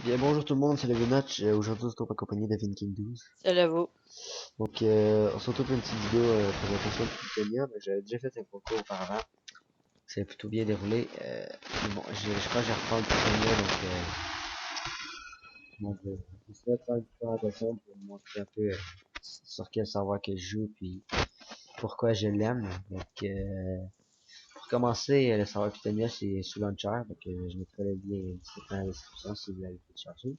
Bien, bonjour tout le monde, c'est le Vinotch. Aujourd'hui, on se trouve accompagné de Vin12. Ça l'avoue. Donc, on se retrouve pour une petite vidéo présentation de Plutonium. J'avais déjà fait un concours auparavant. Ça a plutôt bien déroulé. Mais bon, je crois que j'ai reprendre Plutonium, donc je vais essayer de faire une présentation pour vous montrer un peu sur quel savoir que je joue, puis pourquoi je l'aime. Donc, pour commencer, le savoir Plutonium, c'est sous Launcher. Donc, je mettrai le lien ici dans la description si vous l'avez téléchargé.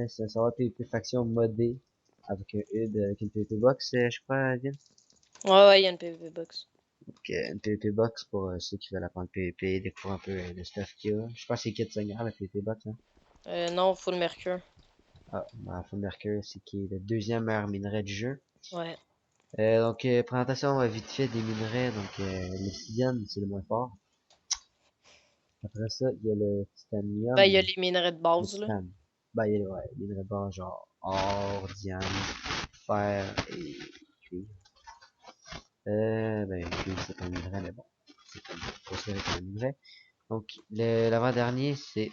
C'est un serveur PvP faction modé avec un HUD, avec une PvP box, je crois, Vin. Ouais, il y a une PvP box. Donc, une PvP box pour ceux qui veulent apprendre PvP, découvrir un peu le stuff qu'il y a. Je pense que c'est Kid Seigneur, la PvP box, hein. Non, full mercure. Ah, ma Full Mercury, c'est qui est le deuxième meilleur minerai du jeu. Ouais. Donc, présentation vite fait des minerais. Donc, l'obsidienne, c'est le moins fort. Après ça, il y a le Ben, il y a titanium, les minerais de le base, là. titane. Bah, il y a ouais, les minerais de base, genre or, diamant, fer et cuivre. Ben, cuivre, c'est pas un minerai, mais bon, c'est comme considéré comme un minerai. Donc, l'avant-dernier, c'est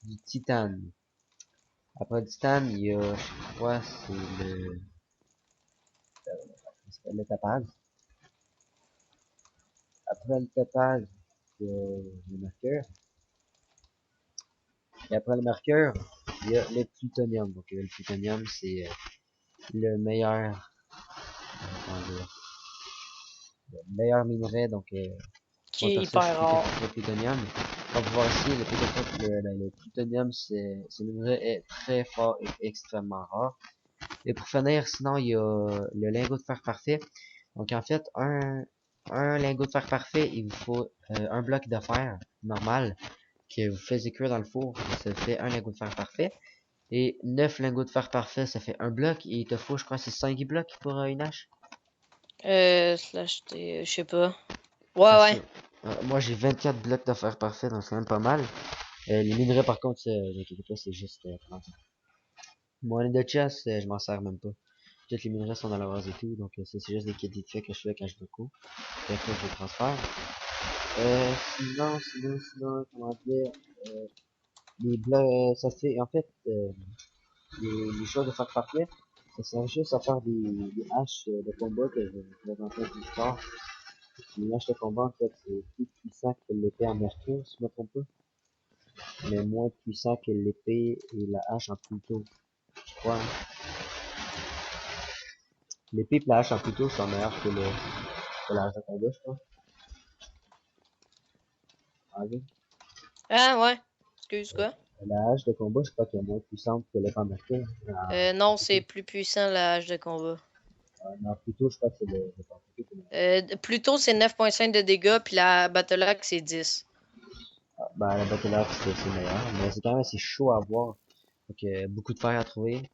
du titane. Après le titane, il y a, je crois, c'est le tapage. Après le tapage, il y a le mercure. Et après le mercure, il y a le plutonium. Donc, le plutonium, c'est le meilleur, comment dire, le meilleur minerai. Donc, Qui pour le est personnage hyper rare. le plutonium. Comme vous voir ici, le plutonium, ce minerai est très fort et extrêmement rare. Et pour finir, sinon, il y a le lingot de fer parfait. Donc, en fait, un lingot de fer parfait, il vous faut un bloc de fer normal que vous faites cuire dans le four. Ça fait un lingot de fer parfait. Et 9 lingots de fer parfait, ça fait un bloc. Et il te faut, je crois, c'est 5 blocs pour une hache. Slash, je sais pas. Ah, Ouais, ça. ouais. Moi, j'ai 24 blocs de fer parfait, donc c'est quand même pas mal. Les minerais, par contre, vous inquiétez pas, c'est juste 30. Mon année de chasse, je m'en sers même pas. Toutes les minerais sont dans la base et tout, donc ça, c'est juste des kits vite fait que je fais quand je veux coup. Et après, je les transfère. Sinon, comment dire, euh, les blocs, ça fait, en fait, les choses de fer parfait, ça sert juste à faire des haches de combat que je vais présenter plus tard. Une hache de combat, en fait, c'est plus puissant que l'épée en mercure, si je me trompe pas, mais moins puissant que l'épée et la hache en couteau, je crois, hein. L'épée et la hache en couteau sont meilleurs que la hache de combat, je crois. En vrai. Ah, ouais. Excuse, quoi? La hache de combat, je crois qu'elle est moins puissante que l'épée en mercure. En Non, c'est couteau. plus puissant la hache de combat. Mais en couteau, je crois que c'est le en couteau qui est meilleur. Plutôt, c'est 9,5 de dégâts, puis la Battle Axe, c'est 10. Ah, ben, la Battle Axe, c'est meilleur, mais c'est quand même assez chaud à voir. Donc, beaucoup de fer à trouver.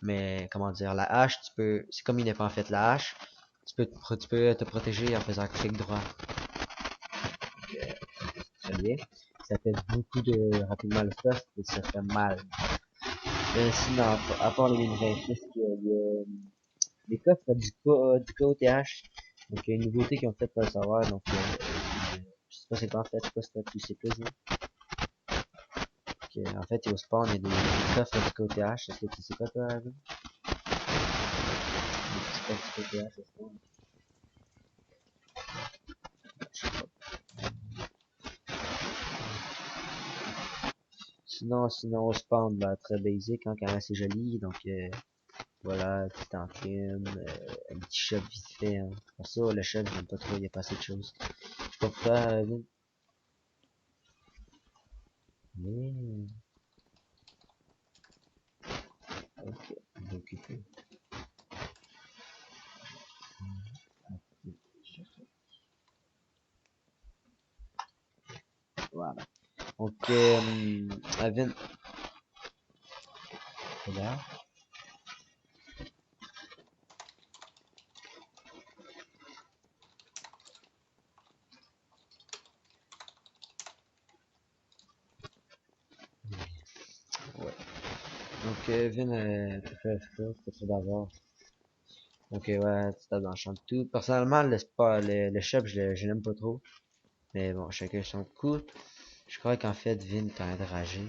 Mais, comment dire, la hache, c'est comme une épée en fait, la hache, tu peux te protéger en faisant clic droit. Donc, très bien. Ça fait beaucoup de, rapidement le stuff, et ça fait mal. Sinon, à part les minerais, qu'est-ce qu'il y a? Il y a des coffres du KOTH. Donc, il y a une nouveauté qu'ils ont fait pour le savoir. Donc, je sais pas c'est quoi en fait, je sais pas si tu sais plus, hein. Donc, en fait, au spawn, il y a des coffres du KOTH. Est-ce que tu sais quoi, toi, Aaron? Des petits coffres du KOTH au spawn? Je sais pas. Sinon, au spawn, bah, très basic, hein, quand même assez joli. Donc, voilà, petite entrine, un petit shop vite fait, hein. Pour ça, le shop, j'aime pas trop, il y a pas assez de choses. Je sais pas pourquoi, Vin. Mais, ok, on va occuper. Voilà. Donc, Vin, là. Ouais. Donc, Vin, t'as fait d'abord. Ok, ouais, tu tapes dans le champ de tout. Personnellement, le shop, je l'aime pas trop. Mais bon, chacun son coup. Je crois qu'en fait, Vin t'as un dragé.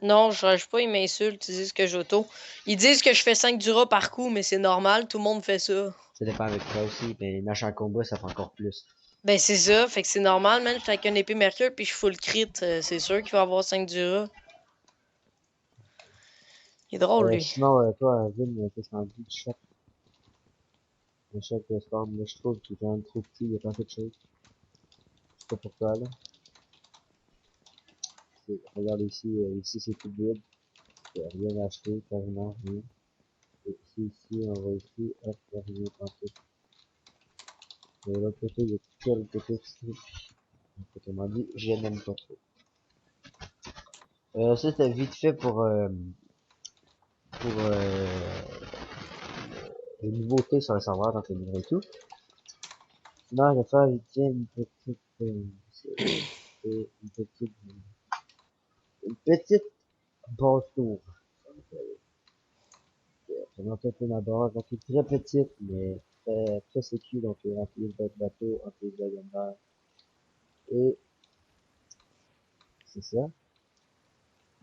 Non, je rage pas, ils m'insultent, ils disent que j'auto. Ils disent que je fais 5 duras par coup, mais c'est normal, tout le monde fait ça. Ça dépend avec toi aussi, mais Nash en combat, ça fait encore plus. Ben c'est ça, fait que c'est normal, man. Je fais avec une épée mercure puis je full crit. C'est sûr qu'il va avoir 5 duras. Il est drôle, lui. Sinon, toi, Vin, qu'est-ce qu'on dit du shot? Le shot de spawn, moi je trouve qu'il est quand même trop petit, il y a pas fait de chose. C'est pas pour toi, là. Regarde ici, ici c'est tout vide. Il y a rien à acheter, quasiment rien. Et ici, on va ici, hop, il y a rien en tout. De l'autre côté, il y a quelques petits trucs. Donc, autrement dit, je n'aime pas trop. Ça c'était vite fait pour les nouveautés sur le serveur dans les livres et tout. Sinon, je vais faire vite fait une petite base tour. Présenter un peu ma base, donc elle est très petite, mais très sécu, donc remplir votre bateau, remplir de la et c'est ça.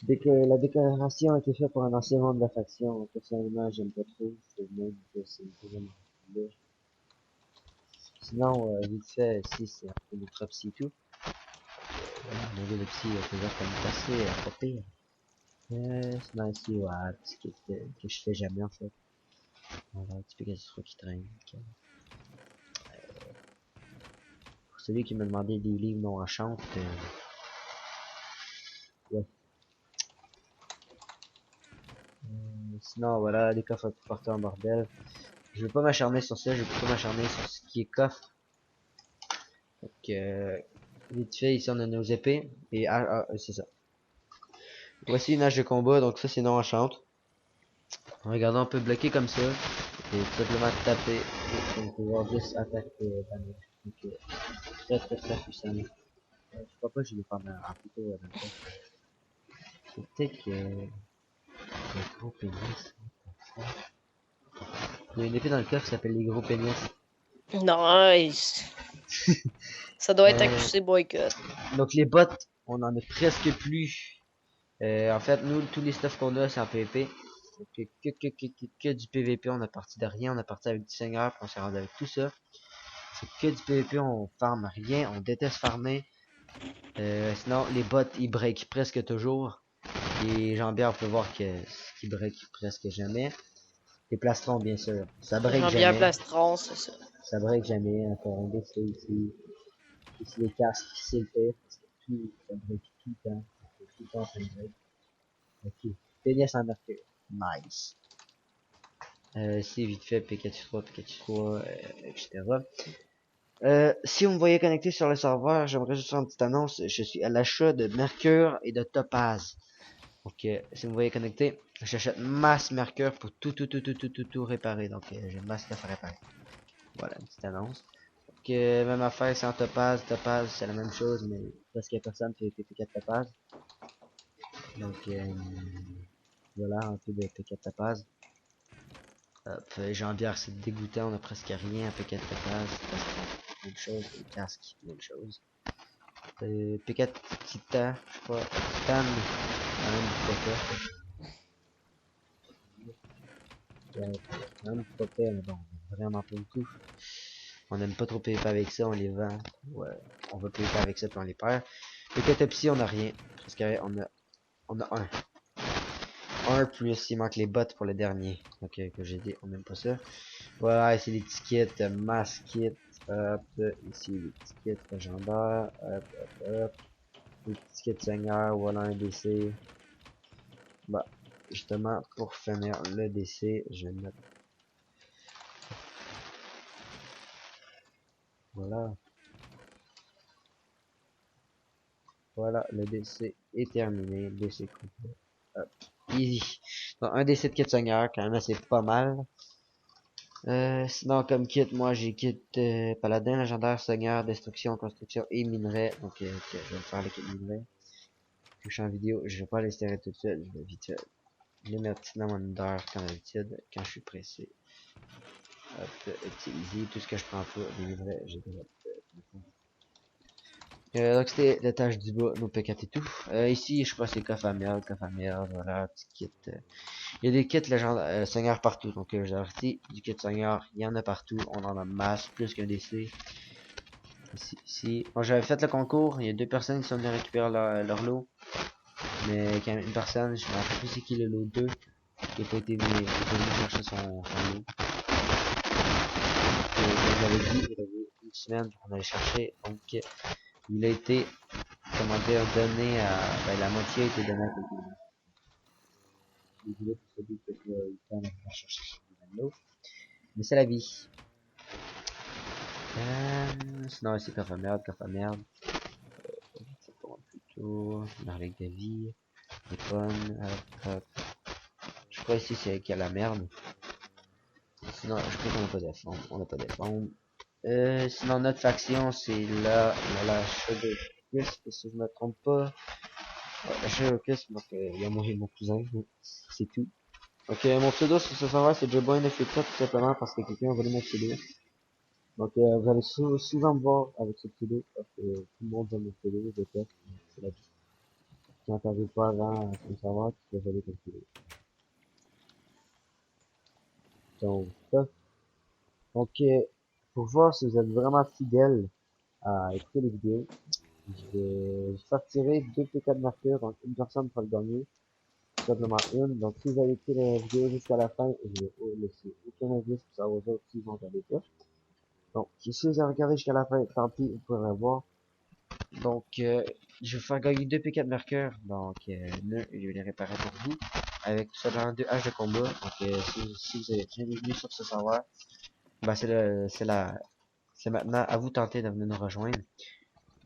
Dès que la déclaration a été faite pour un ancien membre de la faction, personnellement, j'aime pas trop, je trouve même que c'est vraiment laid. Sinon, vite fait, ici, c'est un peu le Tropsy et tout. On avait le petit faiseur comme passé, pas pire. Sinon ici, ouais, ce que je fais jamais en fait. Voilà, un petit peu quasiment qui traîne. Ok. Pour celui qui me demandait des livres non enchantés, ouais. Sinon, voilà, les coffres à tout porter en bordel. Je vais pas m'acharner sur ça, je vais plutôt m'acharner sur ce qui est coffre. Donc, vite fait, ici on a nos épées. Et c'est ça. Voici une hache de combat, donc ça c'est non enchante. En regardant, on peut bloquer comme ça. Et tout simplement taper. Et on peut pouvoir juste attaquer damage. Donc, très très très puissant. Je crois pas que je vais faire un plutôt dans le coffre. C'est peut-être que le gros pénis. Il y a une épée dans le coffre qui s'appelle les gros pénis. Nice. Ça doit être Euh, accusé boycott. donc les bots, on en a presque plus. En fait, nous, tous les stuff qu'on a, c'est en PvP. Donc, que du PvP, on a parti de rien, on a parti avec du seigneur, puis on s'est rendu avec tout ça. C'est que du PvP, on farme rien, on déteste farmer. Sinon, les bots, ils break presque toujours. Et Jean-Pierre, on peut voir qu'ils break presque jamais. Les plastrons, bien sûr, ça break Jean-Pierre jamais. Plastron, c'est ça. Ça break jamais, encore un décès ici. Ici, les casques, c'est le pire, parce que ça break tout le temps. C'est tout le temps en train de break. Ok. Pénias en mercure. Nice. Ici, vite fait, Pikachu 3, etc. Si vous me voyez connecté sur le serveur, j'aimerais juste faire une petite annonce. Je suis à l'achat de mercure et de topaz. Donc, si vous me voyez connecté, j'achète masse mercure pour tout réparer. Donc, j'ai masse stuff à réparer. Voilà, une petite annonce. Donc, même affaire, c'est en topaz. Topaz, c'est la même chose, mais presque personne fait P4 topaz. Donc, voilà, un peu de P4 topaz. Jean-Pierre, c'est dégoûtant, on a presque rien à P4 topaz. Même chose, les casques, même chose. P4 Titan, je crois, Titan, quand même quand même pas fait, mais bon, vraiment pas beaucoup. On aime pas trop PvP avec ça, on les vend. Ouais, on va PvP avec ça puis on les perd. P4 Psy, on a rien. Parce qu'on a un plus, il manque les bots pour le dernier. Donc, que j'ai dit, on n'aime pas ça. Voilà, ici les petits kits, mass kit, hop, ici les petits kits légendaires, hop. Les petits kits seigneur, voilà un DC. Bah, justement, pour finir le DC, je vais mettre, voilà. Voilà, le DC est terminé, DC complet. Hop, easy. Donc, un DC de kit seigneur, quand même, c'est pas mal. Sinon, comme kit, moi j'ai kit paladin, légendaire, seigneur, destruction, construction et minerai. Donc, je vais me faire le kit minerai. Je suis en vidéo, je vais pas les stérer tout de suite, je vais vite fait les mettre dans mon under comme d'habitude, quand je suis pressé. Hop, utiliser tout ce que je prends pas, les livrets, j'ai déjà Donc c'était l'étage du bas, nos P4 et tout. Ici, je crois que c'est coffre à merde, voilà, petit kit. Il y a des kits légendaires, Seigneur partout, donc j'ai averti, du kit Seigneur, il y en a partout, on en a masse, plus qu'un DC. Ici. Bon, j'avais fait le concours, il y a deux personnes qui sont venues récupérer leur lot, mais quand une personne, je me rappelle plus c'est qui le lot 2, qui a pas été venu, chercher son lot. Comme je l'avais dit, il y avait une semaine, on allait chercher, donc il a été, comment dire, donné à, ben, la moitié a été donnée à quelqu'un. Désolé pour celui qui a pas eu le temps de chercher son lot, mais c'est la vie. Sinon, c'est coffre à merde. Ça tourne plutôt. Avec des vies. Icône. Hop. Je crois ici c'est qu'il y a la merde. Sinon, je crois qu'on n'a pas de fond. On n'a pas de fond. Sinon, notre faction, c'est là, la Shadow Kiss, si je me trompe pas. Ouais, la Shadow Kiss, donc, il y a moi et mon cousin. C'est tout. Donc, mon pseudo sur ce serveur, c'est Joboy 984 tout simplement parce que quelqu'un a volé mon pseudo. Donc, vous allez souvent me voir avec ce pseudo parce que tout le monde veut mon pseudo, je teste. C'est la vie. Quand t'arrives pas avant le savoir, tu peux voler ton pseudo. Donc, ça. Donc, pour voir si vous êtes vraiment fidèle à écouter les vidéos, je vais faire tirer 2 P4 marqueurs, donc une personne pour le gagner, simplement une. Donc, si vous avez écouté la vidéo jusqu'à la fin, je vais laisser aucun indice pour savoir aux autres s'ils vont regarder pas. Donc, si vous avez regardé jusqu'à la fin, tant pis, vous pourrez voir. Donc, je vais faire gagner 2 P4 marqueurs. Donc, je vais les réparer pour vous. Avec tout simplement 2 haches de combat. Donc, si vous êtes bienvenu sur ce serveur, bah c'est maintenant à vous tenter de venir nous rejoindre.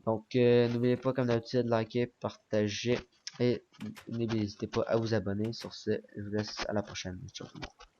Donc, n'oubliez pas, comme d'habitude, de liker, partager et n'hésitez pas à vous abonner. Sur ce, je vous laisse à la prochaine. Ciao tout le monde.